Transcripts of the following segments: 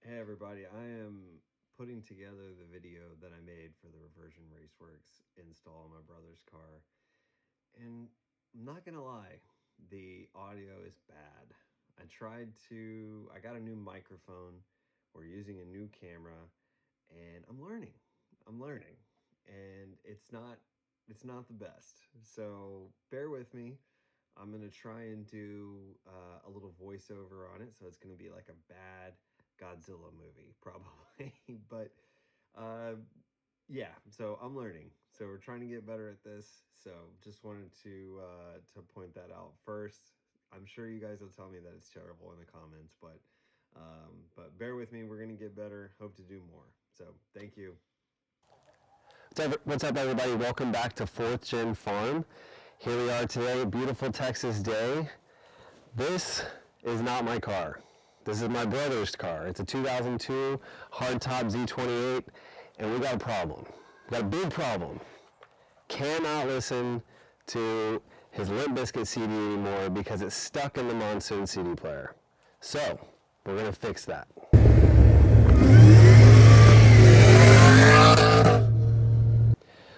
Hey everybody, I am putting together the video that I made for the Reversion Raceworks install on my brother's car. And I'm not gonna lie, the audio is bad. I got a new microphone, we're using a new camera, and I'm learning. And it's not the best. So bear with me. I'm gonna try and do a little voiceover on it, so it's gonna be like a bad Godzilla movie, probably. But uh, yeah, so I'm learning. So we're trying to get better at this. So just wanted to point that out first. I'm sure you guys will tell me that it's terrible in the comments, but bear with me. We're gonna get better. Hope to do more. So thank you. What's up, everybody? Welcome back to 4th Gen Farm. Here we are today, a beautiful Texas day. This is not my car. This is my brother's car. It's a 2002 hardtop Z28, and we got a problem. We got a big problem. Cannot listen to his Limp Bizkit CD anymore because it's stuck in the Monsoon CD player. So, we're gonna fix that.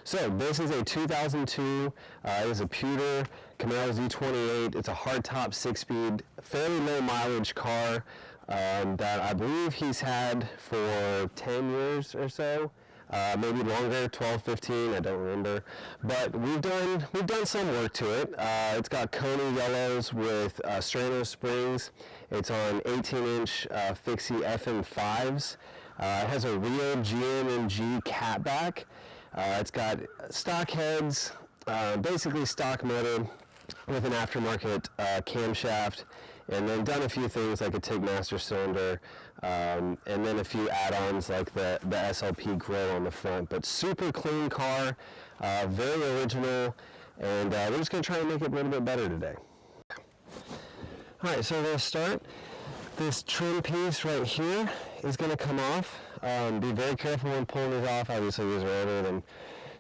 So this is a 2002, it is a pewter Camaro Z28. It's a hardtop 6-speed, fairly low mileage car that I believe he's had for 10 years or so, maybe longer, 12, 15, I don't remember. But we've done some work to it. It's got Coney yellows with Strano springs. It's on 18-inch Fixie FM5s. It has a real GM&G catback. It's got stock heads, basically stock motor with an aftermarket camshaft, and then done a few things like a TIG master cylinder, and then a few add-ons like the SLP grill on the front. But super clean car, very original, and we're just going to try and make it a little bit better today. Alright, so we're going to start. This trim piece right here is going to come off. Be very careful when pulling it off. Obviously these are older than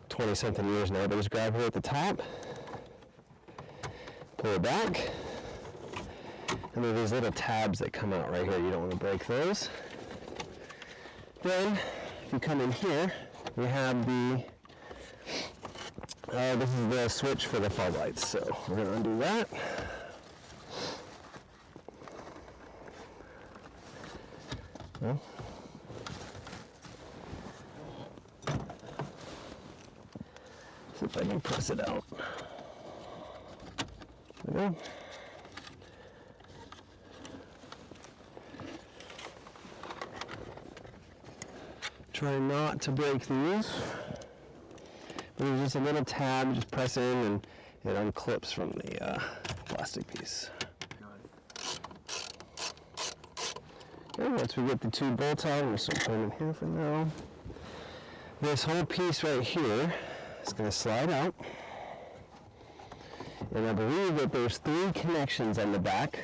20-something years now, but just grab here at the top, pull it back, and there are these little tabs that come out right here. You don't want to break those. Then, if you come in here, we have this is the switch for the fog lights, so we're going to undo that. Well, see if I can press it out. There we go. Try not to break these. But there's just a little tab, just press in and it unclips from the plastic piece. Okay, once we get the two bolts out, I'm going to start putting them here for now. This whole piece right here is going to slide out. And I believe that there's 3 connections on the back,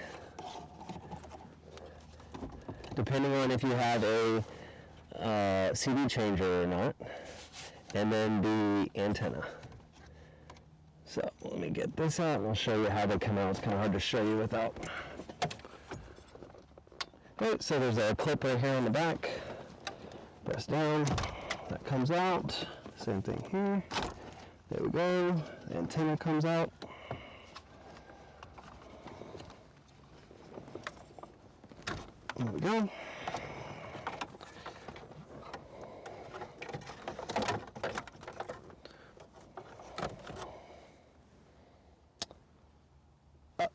depending on if you have a CD changer or not, and then the antenna. So let me get this out and I'll show you how they come out. It's kind of hard to show you without. Right, so there's a clip right here on the back. Press down, that comes out. Same thing here. There we go. The antenna comes out. There we go.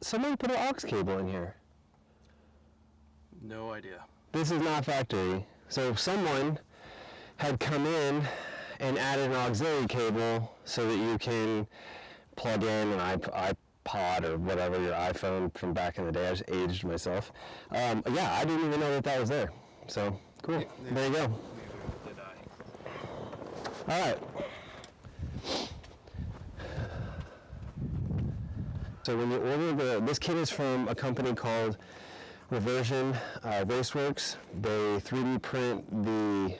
Someone put an aux cable in here. No idea. This is not factory. So someone had come in and added an auxiliary cable so that you can plug in an iPod or whatever, your iPhone from back in the day. I just aged myself. Yeah, I didn't even know that was there. So, cool. There you go. Neither did I. All right. So when you order this kit is from a company called Reversion Raceworks. They 3D print the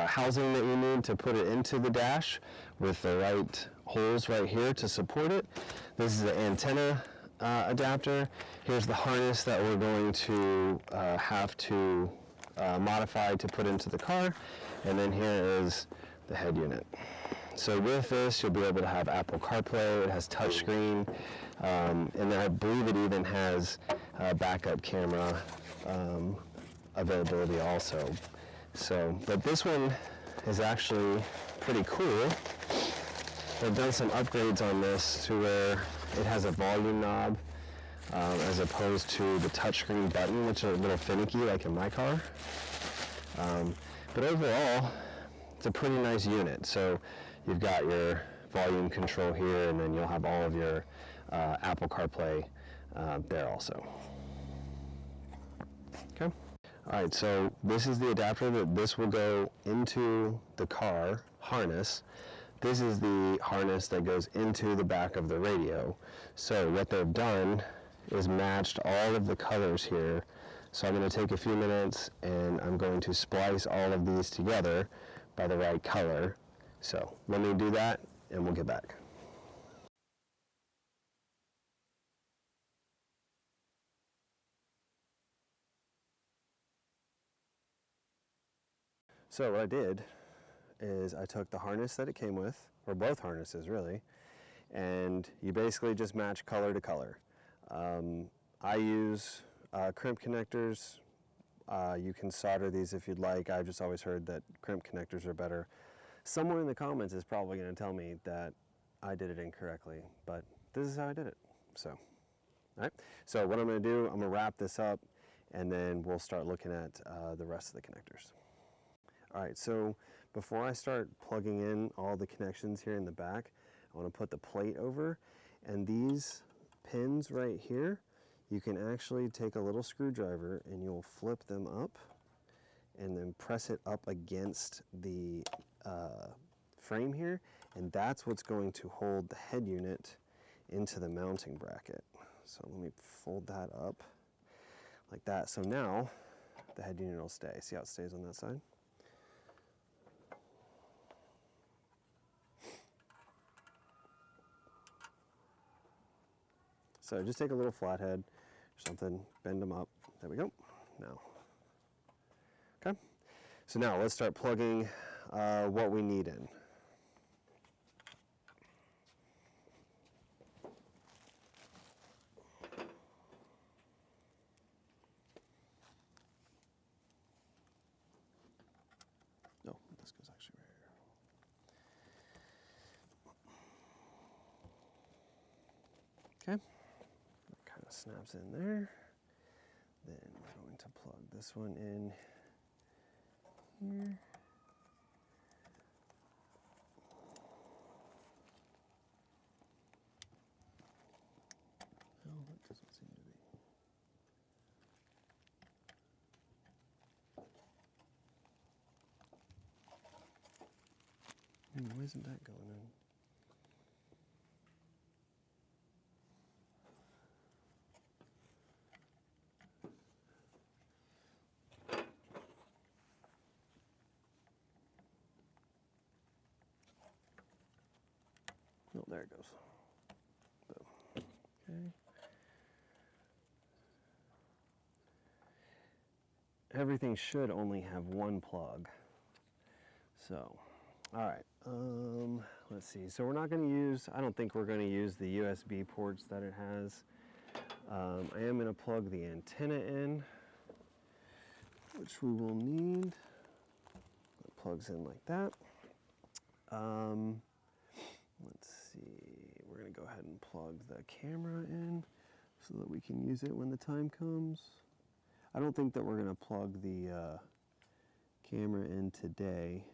housing that you need to put it into the dash with the right holes right here to support it. This is the antenna adapter. Here's the harness that we're going to have to modified to put into the car. And then here is the head unit. So with this, you'll be able to have Apple CarPlay. It has touchscreen, and then I believe it even has backup camera availability also. So, but this one is actually pretty cool. They've done some upgrades on this to where it has a volume knob as opposed to the touchscreen button, which is a little finicky like in my car. But overall, it's a pretty nice unit. So you've got your volume control here, and then you'll have all of your Apple CarPlay there also. Okay. All right, so this is the adapter that this will go into the car harness. This is the harness that goes into the back of the radio. So what they've done is matched all of the colors here. So I'm going to take a few minutes and I'm going to splice all of these together by the right color. So let me do that and we'll get back. So what I did is I took the harness that it came with, or both harnesses really, and you basically just match color to color. I use crimp connectors. You can solder these if you'd like. I've just always heard that crimp connectors are better. Someone in the comments is probably going to tell me that I did it incorrectly, but this is how I did it. So, all right. So what I'm going to do, I'm going to wrap this up, and then we'll start looking at the rest of the connectors. All right, so before I start plugging in all the connections here in the back, I want to put the plate over, and these pins right here, you can actually take a little screwdriver and you'll flip them up and then press it up against the frame here, and that's what's going to hold the head unit into the mounting bracket. So let me fold that up like that. So now the head unit will stay. See how it stays on that side? So just take a little flathead or something, bend them up. There we go. Now, okay. So now let's start plugging what we need in. No, this goes actually right here. Okay. Kind of snaps in there. Then we're going to plug this one in here. Oh, that doesn't seem to be. Why isn't that going in? Oh, there it goes. Boom. Okay. Everything should only have one plug. So, all right. Let's see. So we're not going to use, I don't think we're going to use the USB ports that it has. I am going to plug the antenna in, which we will need. It plugs in like that. Let's see. We're going to go ahead and plug the camera in so that we can use it when the time comes. I don't think that we're going to plug the camera in today.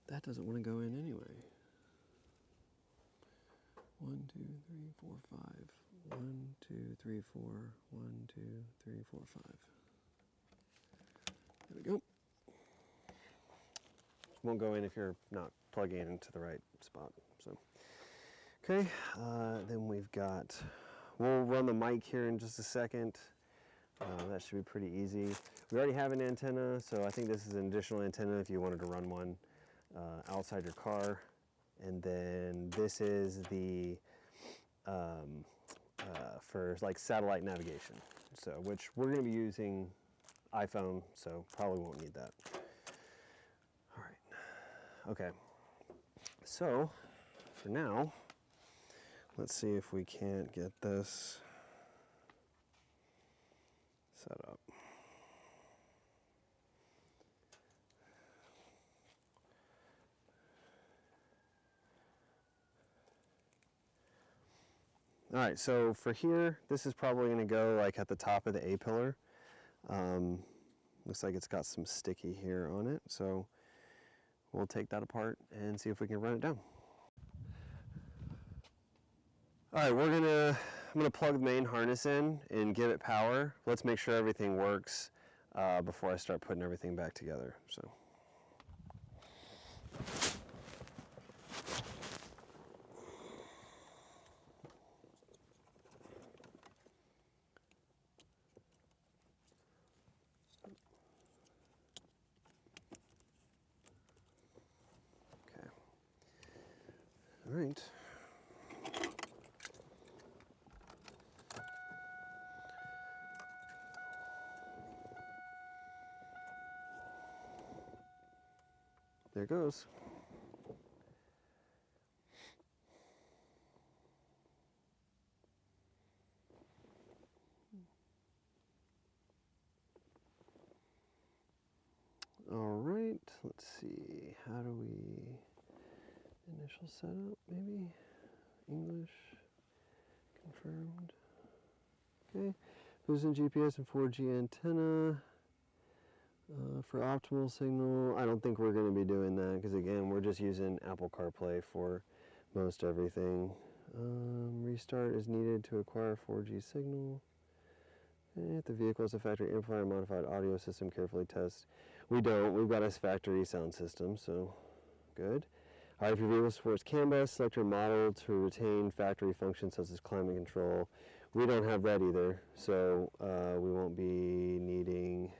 That doesn't want to go in anyway. 1, 2, 3, 4, 5. 1, 2, 3, 4. 1, 2, 3, 4, 5. There we go. won't go in if you're not plugging it into the right spot. So, okay, then we'll run the mic here in just a second. That should be pretty easy. We already have an antenna, so I think this is an additional antenna if you wanted to run one outside your car. And then this is the for like satellite navigation. So, which we're going to be using iPhone, so probably won't need that. All right. Okay. So, for now, let's see if we can't get this set up. All right, so for here, this is probably going to go like at the top of the A-pillar. Looks like it's got some sticky here on it, so we'll take that apart and see if we can run it down. All right, I'm gonna plug the main harness in and give it power. Let's make sure everything works before I start putting everything back together. So. Okay. All right. There it goes. All right, let's see. How do we initial setup maybe? English confirmed. Okay. Using GPS and 4G antenna. For optimal signal, I don't think we're going to be doing that because again, we're just using Apple CarPlay for most everything. Restart is needed to acquire 4G signal. If the vehicle has a factory amplifier and modified audio system, carefully test. We don't. We've got a factory sound system, so good. All right, if your vehicle supports CAN bus, select your model to retain factory functions such as climate control. We don't have that either, so we won't be needing.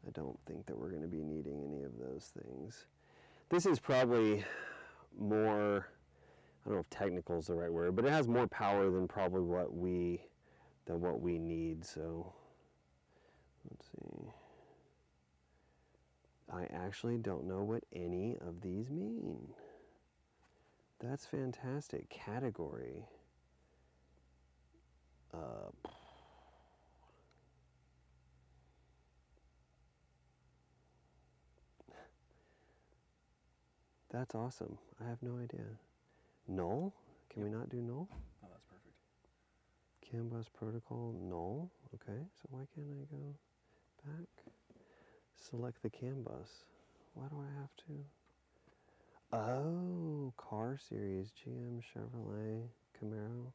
I don't think that we're going to be needing any of those things. This is probably more, I don't know if technical is the right word, but it has more power than probably what we need. So let's see. I actually don't know what any of these mean. That's fantastic. Category. That's awesome. I have no idea. Null? Can we not do null? Oh, that's perfect. CAN bus protocol null. Okay, so why can't I go back? Select the CAN bus. Why do I have to? Oh, car series, GM, Chevrolet, Camaro.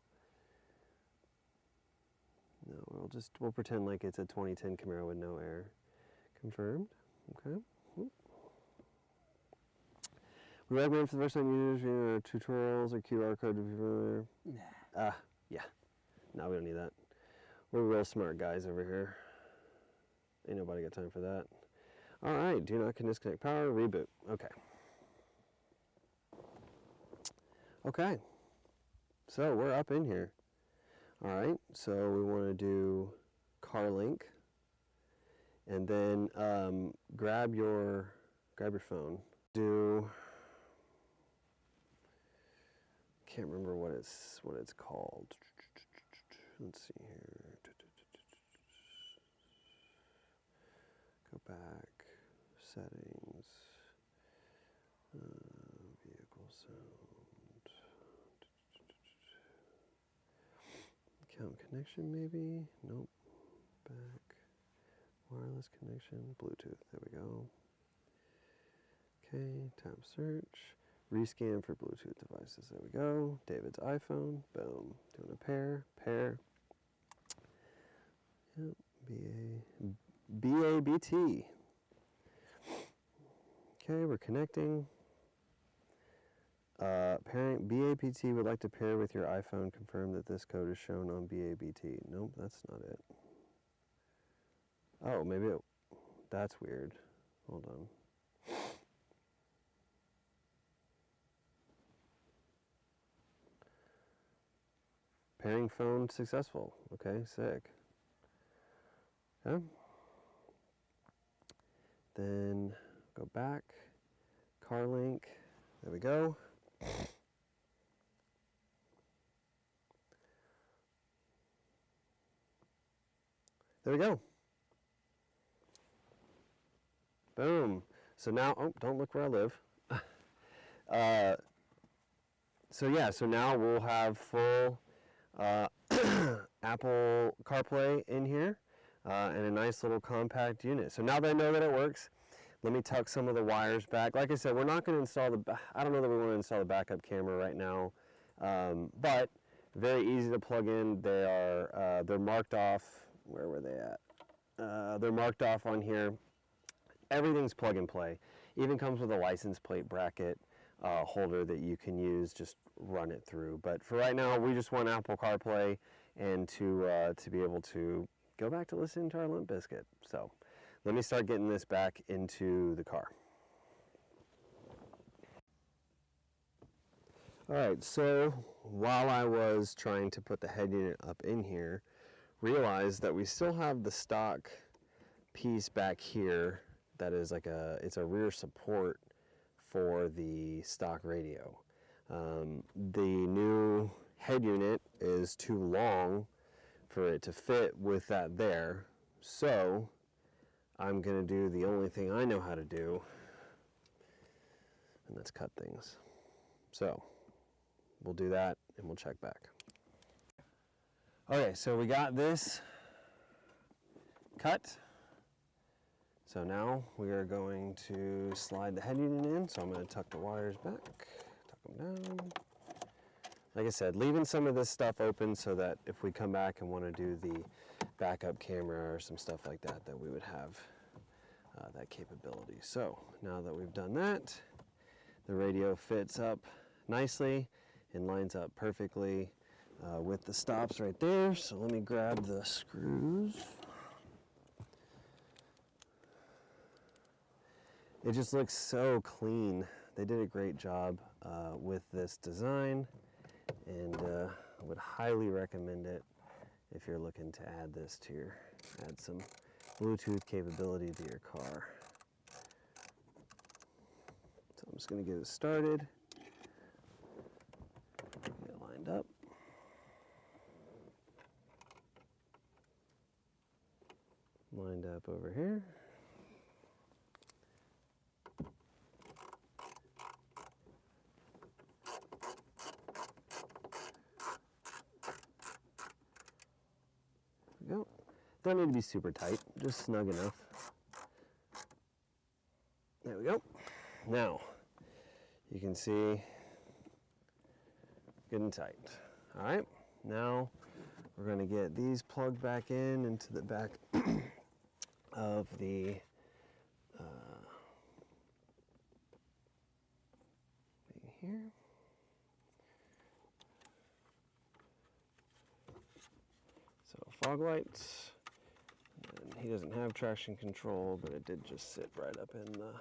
No, we'll pretend like it's a 2010 Camaro with no air. Confirmed. Okay. We recommend for the first time users tutorials or QR code to be familiar. Nah. Yeah. No, we don't need that. We're real smart guys over here. Ain't nobody got time for that. All right, do not disconnect power, reboot. Okay. Okay. So we're up in here. All right, so we want to do car link, and then grab your phone. Can't remember what it's called. Let's see here. Go back, settings, vehicle sound, account connection maybe? Nope. Back, wireless connection, Bluetooth. There we go. Okay, tap search. Rescan for Bluetooth devices. There we go. David's iPhone. Boom. Doing a pair. Yep. BABT. Okay, we're connecting. Pairing BAPT would like to pair with your iPhone. Confirm that this code is shown on BAPT. Nope, that's not it. Oh, maybe that's weird. Hold on. Pairing phone successful. Okay, sick. Okay. Then go back. Car link. There we go. There we go. Boom. So now, oh, don't look where I live. So now we'll have full Apple CarPlay in here and a nice little compact unit. So now that I know that it works, let me tuck some of the wires back. Like I said, we're not going to install I don't know that we want to install the backup camera right now, but very easy to plug in. They're marked off. Where were they at? They're marked off on here. Everything's plug and play. Even comes with a license plate bracket holder that you can use. Just run it through. But for right now, we just want Apple CarPlay and to be able to go back to listening to our Limp Bizkit. So let me start getting this back into the car. All right, so while I was trying to put the head unit up in here, realized that we still have the stock piece back here that is like it's a rear support for the stock radio. The new head unit is too long for it to fit with that there, so I'm gonna do the only thing I know how to do, and that's cut things. So we'll do that and we'll check back. Okay, so we got this cut. So now we are going to slide the head unit in. So I'm going to tuck the wires back, tuck them down. Like I said, leaving some of this stuff open so that if we come back and want to do the backup camera or some stuff like that, that we would have that capability. So now that we've done that, the radio fits up nicely and lines up perfectly with the stops right there. So let me grab the screws. It just looks so clean. They did a great job with this design, and I would highly recommend it if you're looking to add this to add some Bluetooth capability to your car. So I'm just gonna get it started. Get it lined up. Lined up over here. There we go. Don't need to be super tight, just snug enough. There we go. Now, you can see good and tight. All right, now we're going to get these plugged back in into the back of the thing here. So fog lights, and he doesn't have traction control, but it did just sit right up in the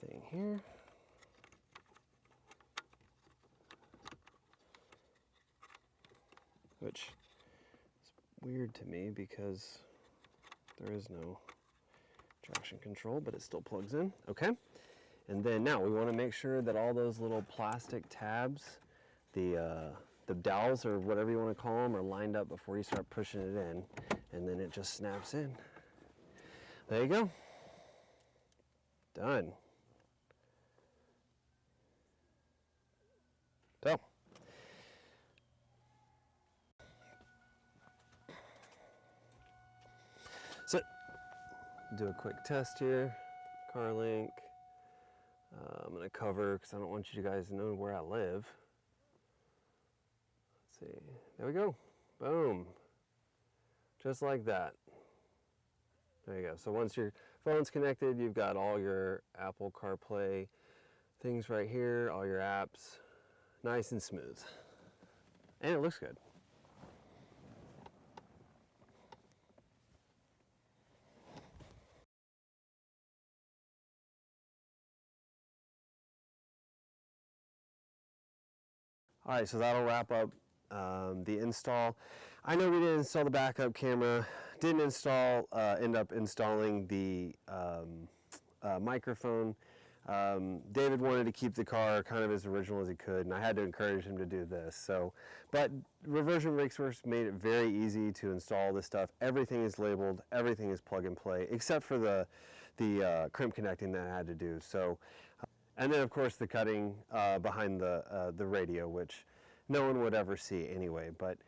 thing here. Which is weird to me because there is no traction control, but it still plugs in. Okay. And then now we want to make sure that all those little plastic tabs, the dowels or whatever you want to call them, are lined up before you start pushing it in, and then it just snaps in. There you go. Done. So, do a quick test here. Car link. I'm going to cover because I don't want you guys to know where I live. Let's see. There we go. Boom. Just like that. There you go. So once your phone's connected. You've got all your Apple CarPlay things right here, all your apps, nice and smooth. And it looks good. All right, so that'll wrap up the install. I know we didn't install the backup camera, didn't end up installing the microphone. David wanted to keep the car kind of as original as he could, and I had to encourage him to do this. So, but Reversion Raceworks made it very easy to install this stuff. Everything is labeled, everything is plug and play, except for the crimp connecting that I had to do. So, and then of course the cutting behind the radio, which no one would ever see anyway. But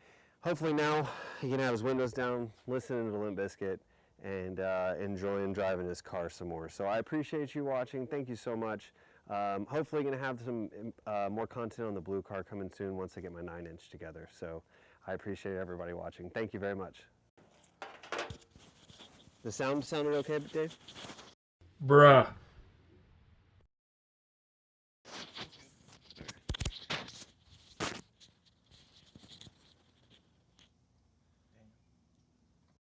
hopefully now he can have his windows down, listening to Limp Bizkit, and enjoying driving his car some more. So I appreciate you watching. Thank you so much. Hopefully going to have some more content on the blue car coming soon once I get my 9-inch together. So I appreciate everybody watching. Thank you very much. The sound sounded okay, Dave? Bruh.